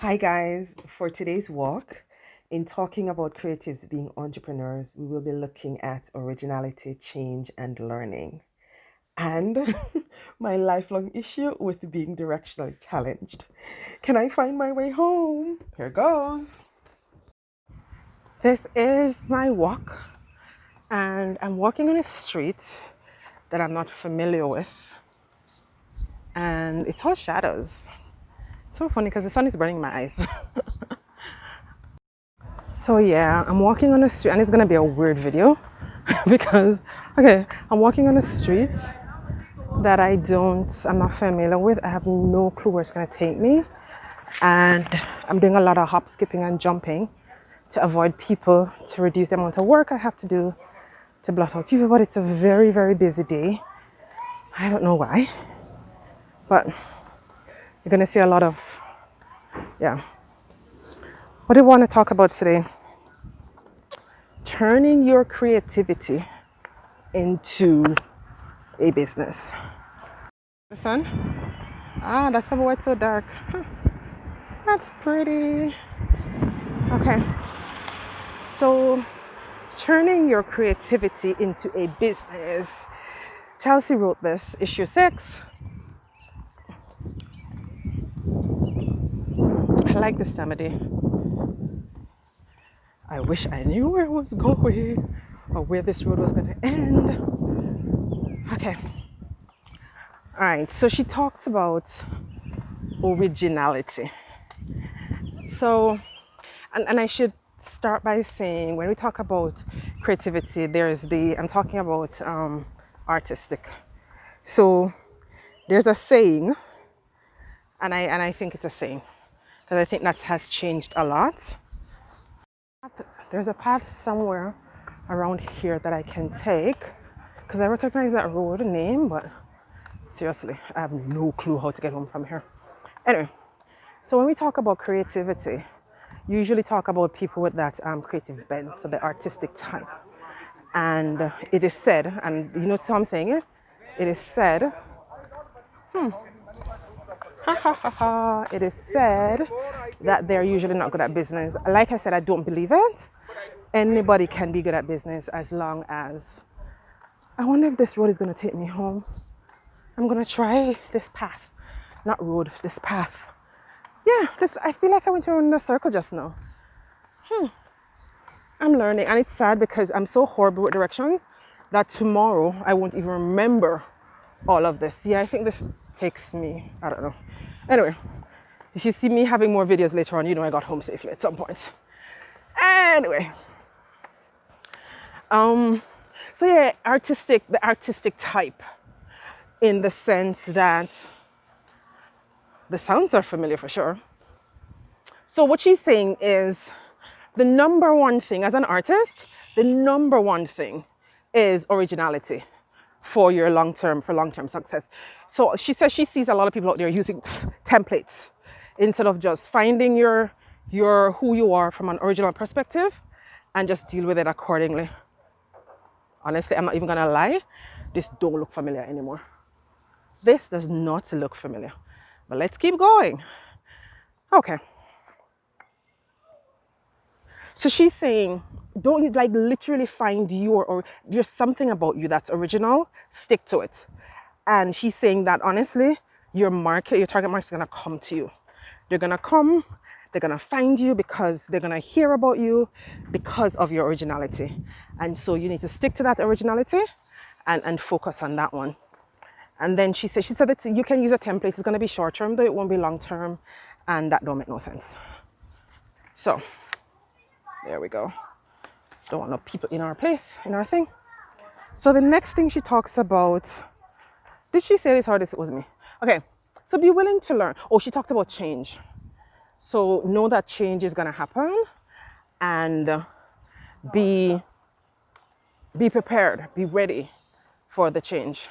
Hi, guys. For today's walk, in talking about creatives being entrepreneurs, we will be looking at originality, change, and learning, and my lifelong issue with being directionally challenged. Can I find my way home? Here goes. This is my walk, and I'm walking on a street that I'm not familiar with, and it's all shadows. It's so funny because the sun is burning my eyes. So yeah, I'm walking on a street, and it's gonna be a weird video because I'm walking on a street that I'm not familiar with. I have no clue where it's gonna take me, and I'm doing a lot of hop, skipping, and jumping to avoid people, to reduce the amount of work I have to do to blot out people. But it's a very, very busy day. I don't know why, but you're gonna see a lot of yeah. What do I want to talk about today? Turning your creativity into a business. The sun? Ah, that's why it's so dark. Huh, that's pretty. Okay. So, turning your creativity into a business. Chelsea wrote this, issue 6. I like this time of day. I wish I knew where it was going or where this road was going to end. Okay. All right. So, she talks about originality. So, and I should start by saying when we talk about creativity, I'm talking about artistic. So there's a saying, and I think it's a saying because I think that has changed a lot. There's a path somewhere around here that I can take because I recognize that road name, but seriously, I have no clue how to get home from here. Anyway, so when we talk about creativity, you usually talk about people with that creative bent, so the artistic type. And it is said, and you notice how I'm saying it? It is said, it is said that they're usually not good at business. Like I said, I don't believe it. Anybody can be good at business as long as. I wonder if this road is going to take me home. I'm going to try this path. Not road, this path. Yeah, I feel like I went around in a circle just now. I'm learning, and it's sad because I'm so horrible with directions that tomorrow I won't even remember all of this. Yeah, I think this takes me, I don't know. Anyway, if you see me having more videos later on, you know I got home safely at some point. Anyway, so yeah, the artistic type, in the sense that the sounds are familiar for sure. So what she's saying is the number one thing as an artist, the number one thing is originality for long-term success. So she says she sees a lot of people out there using templates instead of just finding your who you are from an original perspective and just deal with it accordingly. Honestly, I'm not even gonna lie, this don't look familiar anymore. This does not look familiar. But let's keep going. Okay. So she's saying, don't you literally find or there's something about you that's original, stick to it. And she's saying that honestly, your target market is gonna come to you. They're gonna come, they're gonna find you because they're gonna hear about you because of your originality. And so you need to stick to that originality and focus on that one. And then she said that you can use a template. It's gonna be short term, though it won't be long term, and that don't make no sense. So there we go. Don't want no people in our place, in our thing. So the next thing she talks about, did she say this or this was me? Okay, so be willing to learn. Oh, she talked about change. So know that change is gonna happen, and be prepared, be ready for the change.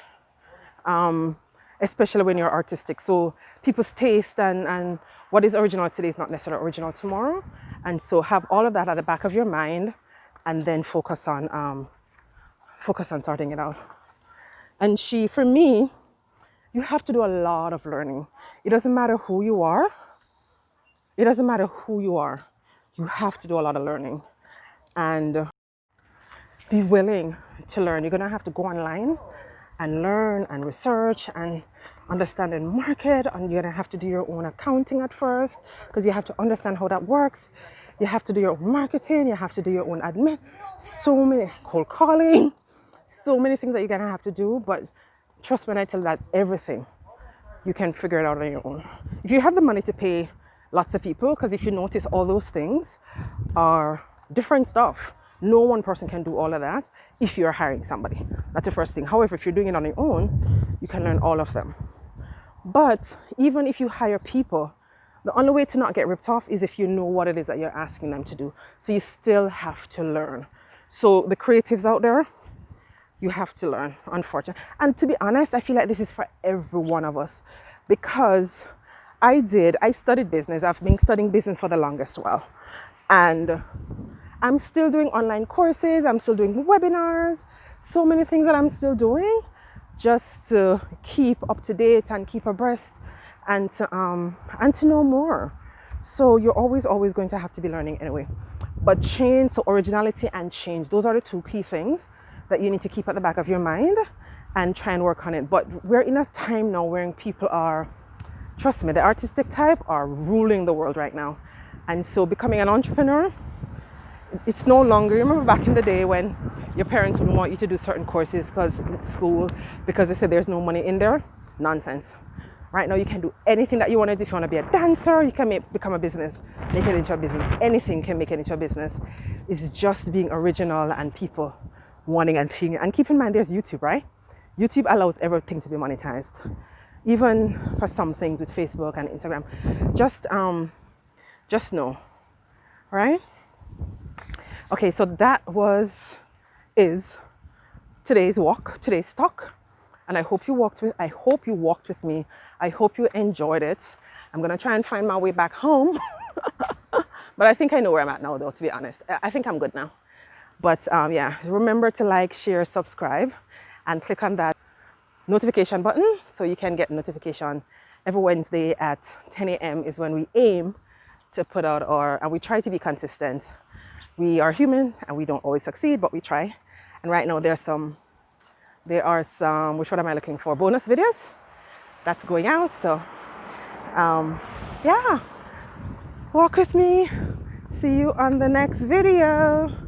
Especially when you're artistic. So people's taste and what is original today is not necessarily original tomorrow. And so have all of that at the back of your mind and then focus on sorting it out. And for me, you have to do a lot of learning. It doesn't matter who you are. It doesn't matter who you are, you have to do a lot of learning and be willing to learn. You're going to have to go online and learn and research and understand the market, and you're going to have to do your own accounting at first because you have to understand how that works. You have to do your own marketing, you have to do your own admin, so many cold calling, so many things that you're going to have to do. But trust me when I tell you that everything you can figure it out on your own if you have the money to pay lots of people, because if you notice, all those things are different stuff. No one person can do all of that if you're hiring somebody. That's the first thing. However, if you're doing it on your own, you can learn all of them. But even if you hire people, the only way to not get ripped off is if you know what it is that you're asking them to do. So you still have to learn. So the creatives out there, you have to learn, unfortunately. And to be honest, I feel like this is for every one of us, because I studied business. I've been studying business for the longest while. And I'm still doing online courses. I'm still doing webinars. So many things that I'm still doing just to keep up to date and keep abreast and to know more. So you're always going to have to be learning anyway. But change, so originality and change, those are the two key things that you need to keep at the back of your mind and try and work on it. But we're in a time now where people are, trust me, the artistic type are ruling the world right now. And so becoming an entrepreneur, it's no longer, remember back in the day when your parents would want you to do certain courses because in school, because they said there's no money in there? Nonsense. Right now you can do anything that you want to do. If you want to be a dancer, you can become a business, make it into a business. Anything can make it into a business. It's just being original and people wanting and seeing it. And keep in mind, there's YouTube, right? YouTube allows everything to be monetized, even for some things with Facebook and Instagram. Just know, right? Okay, so that is today's walk, today's talk, and I hope you walked with me. I hope you enjoyed it. I'm gonna try and find my way back home, but I think I know where I'm at now, though. To be honest, I think I'm good now. But yeah, remember to like, share, subscribe, and click on that notification button so you can get notification. Every Wednesday at 10 a.m. is when we aim to put out and we try to be consistent. We are human and we don't always succeed, but we try. And right now there are some, which one am I looking for? Bonus videos that's going out. So yeah, walk with me. See you on the next video.